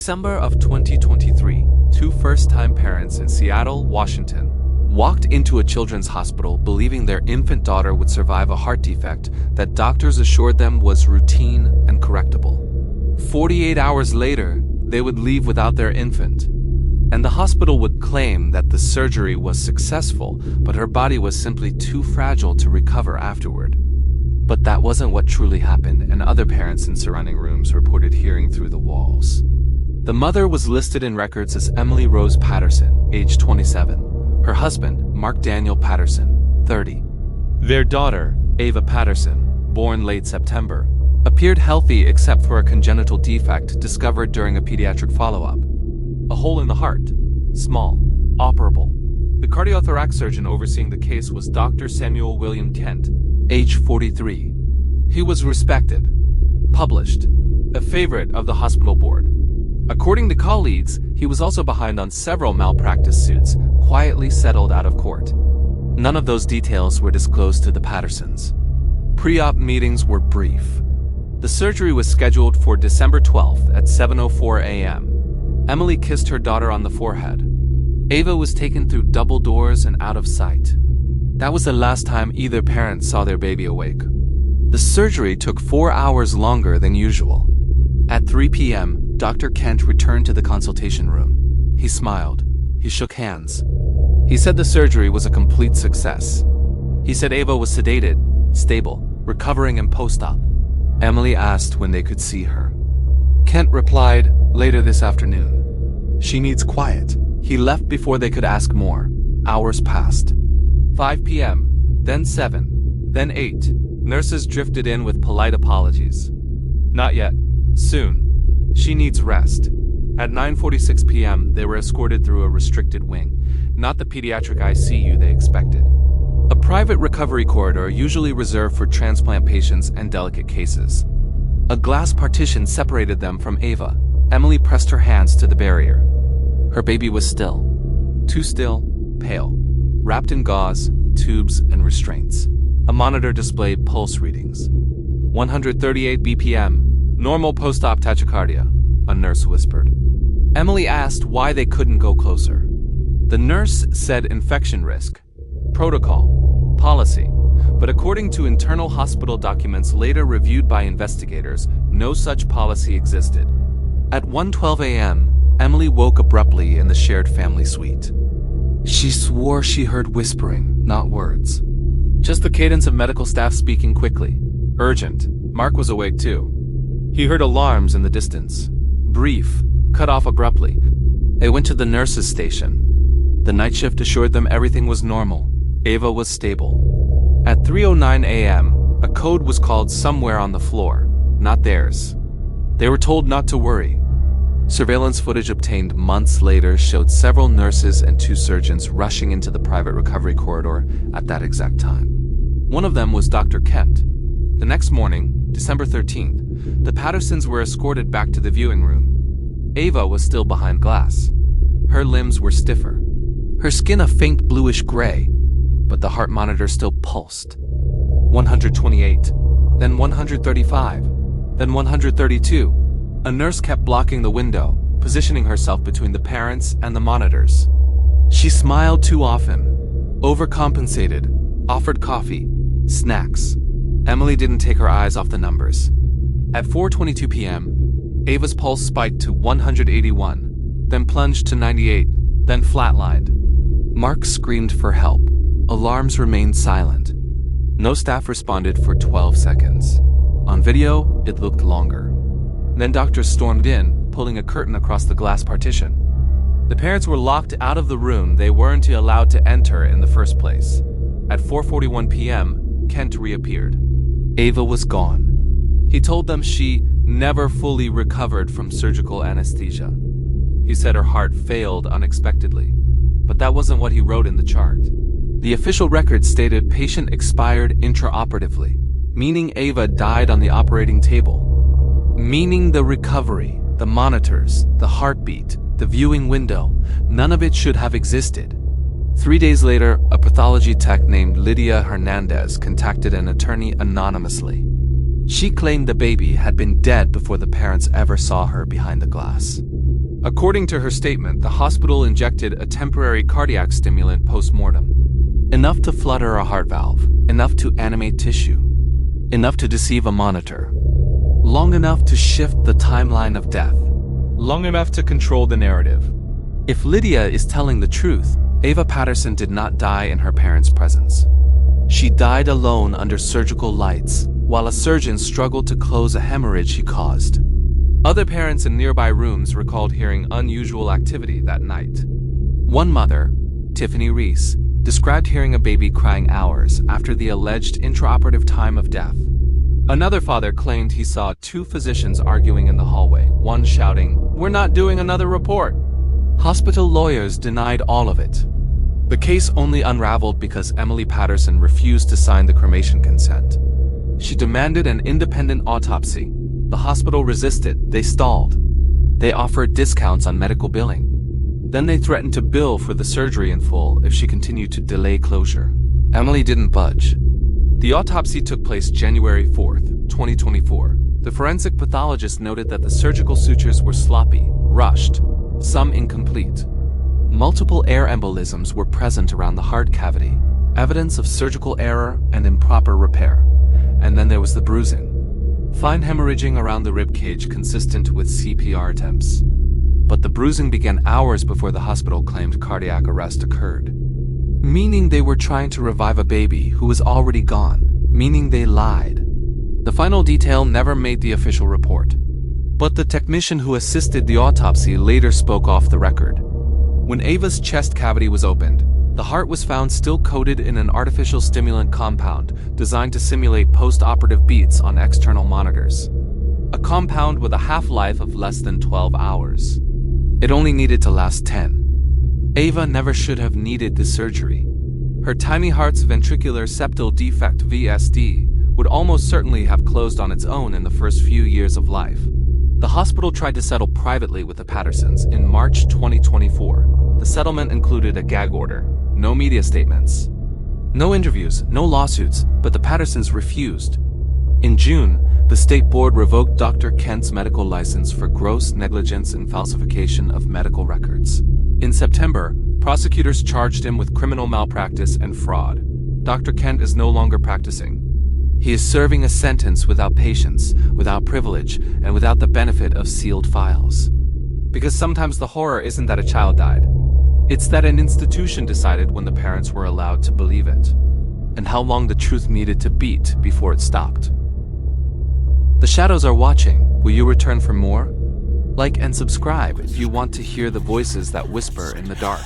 December of 2023, two first-time parents in Seattle, Washington, walked into a children's hospital believing their infant daughter would survive a heart defect that doctors assured them was routine and correctable. 48 hours later, they would leave without their infant, and the hospital would claim that the surgery was successful, but her body was simply too fragile to recover afterward. But that wasn't what truly happened, and other parents in surrounding rooms reported hearing through the walls. The mother was listed in records as Emily Rose Patterson, age 27. Her husband, Mark Daniel Patterson, 30. Their daughter, Ava Patterson, born late September, appeared healthy except for a congenital defect discovered during a pediatric follow-up. A hole in the heart, small, operable. The cardiothoracic surgeon overseeing the case was Dr. Samuel William Kent, age 43. He was respected, published, a favorite of the hospital board. According to colleagues, he was also behind on several malpractice suits, quietly settled out of court. None of those details were disclosed to the Pattersons. Pre-op meetings were brief. The surgery was scheduled for December 12th at 7:04 a.m. Emily kissed her daughter on the forehead. Ava was taken through double doors and out of sight. That was the last time either parent saw their baby awake. The surgery took 4 hours longer than usual. At 3 p.m., Dr. Kent returned to the consultation room. He smiled. He shook hands. He said the surgery was a complete success. He said Ava was sedated, stable, recovering in post-op. Emily asked when they could see her. Kent replied, later this afternoon. She needs quiet. He left before they could ask more. Hours passed. 5 p.m., then 7, then 8. Nurses drifted in with polite apologies. Not yet. Soon. She needs rest. At 9:46 p.m., they were escorted through a restricted wing, not the pediatric ICU they expected. A private recovery corridor usually reserved for transplant patients and delicate cases. A glass partition separated them from Ava. Emily pressed her hands to the barrier. Her baby was still. Too still, pale, wrapped in gauze, tubes, and restraints. A monitor displayed pulse readings. 138 BPM. Normal post-op tachycardia, a nurse whispered. Emily asked why they couldn't go closer. The nurse said infection risk, protocol, policy, but according to internal hospital documents later reviewed by investigators, no such policy existed. At 1:12 a.m., Emily woke abruptly in the shared family suite. She swore she heard whispering, not words. Just the cadence of medical staff speaking quickly. Urgent. Mark was awake too. He heard alarms in the distance. Brief, cut off abruptly. They went to the nurse's station. The night shift assured them everything was normal. Ava was stable. At 3:09 a.m., a code was called somewhere on the floor, not theirs. They were told not to worry. Surveillance footage obtained months later showed several nurses and 2 surgeons rushing into the private recovery corridor at that exact time. One of them was Dr. Kent. The next morning, December 13th, the Pattersons were escorted back to the viewing room. Ava was still behind glass. Her limbs were stiffer. Her skin a faint bluish gray, but the heart monitor still pulsed. 128, then 135, then 132. A nurse kept blocking the window, positioning herself between the parents and the monitors. She smiled too often, overcompensated, offered coffee, snacks. Emily didn't take her eyes off the numbers. At 4:22 p.m., Ava's pulse spiked to 181, then plunged to 98, then flatlined. Mark screamed for help. Alarms remained silent. No staff responded for 12 seconds. On video, it looked longer. Then doctors stormed in, pulling a curtain across the glass partition. The parents were locked out of the room they weren't allowed to enter in the first place. At 4:41 p.m., Kent reappeared. Ava was gone. He told them she never fully recovered from surgical anesthesia. He said her heart failed unexpectedly, but that wasn't what he wrote in the chart. The official record stated patient expired intraoperatively, meaning Ava died on the operating table. Meaning the recovery, the monitors, the heartbeat, the viewing window, none of it should have existed. 3 days later, a pathology tech named Lydia Hernandez contacted an attorney anonymously. She claimed the baby had been dead before the parents ever saw her behind the glass. According to her statement, the hospital injected a temporary cardiac stimulant post-mortem. Enough to flutter a heart valve, enough to animate tissue, enough to deceive a monitor, long enough to shift the timeline of death, long enough to control the narrative. If Lydia is telling the truth, Ava Patterson did not die in her parents' presence. She died alone under surgical lights, while a surgeon struggled to close a hemorrhage she caused. Other parents in nearby rooms recalled hearing unusual activity that night. One mother, Tiffany Reese, described hearing a baby crying hours after the alleged intraoperative time of death. Another father claimed he saw two physicians arguing in the hallway, one shouting, "We're not doing another report." Hospital lawyers denied all of it. The case only unraveled because Emily Patterson refused to sign the cremation consent. She demanded an independent autopsy. The hospital resisted. They stalled. They offered discounts on medical billing. Then they threatened to bill for the surgery in full if she continued to delay closure. Emily didn't budge. The autopsy took place January 4th, 2024. The forensic pathologist noted that the surgical sutures were sloppy, rushed, some incomplete. Multiple air embolisms were present around the heart cavity, evidence of surgical error and improper repair. And then there was the bruising. Fine hemorrhaging around the rib cage consistent with CPR attempts. But the bruising began hours before the hospital claimed cardiac arrest occurred. Meaning they were trying to revive a baby who was already gone. Meaning they lied. The final detail never made the official report. But the technician who assisted the autopsy later spoke off the record. When Ava's chest cavity was opened, the heart was found still coated in an artificial stimulant compound designed to simulate post-operative beats on external monitors. A compound with a half-life of less than 12 hours. It only needed to last 10. Ava never should have needed the surgery. Her tiny heart's ventricular septal defect (VSD) would almost certainly have closed on its own in the first few years of life. The hospital tried to settle privately with the Pattersons in March 2024. The settlement included a gag order, no media statements, no interviews, no lawsuits, but the Pattersons refused. In June, the state board revoked Dr. Kent's medical license for gross negligence and falsification of medical records. In September, prosecutors charged him with criminal malpractice and fraud. Dr. Kent is no longer practicing. He is serving a sentence without patience, without privilege, and without the benefit of sealed files. Because sometimes the horror isn't that a child died. It's that an institution decided when the parents were allowed to believe it, and how long the truth needed to beat before it stopped. The shadows are watching. Will you return for more? Like and subscribe if you want to hear the voices that whisper in the dark.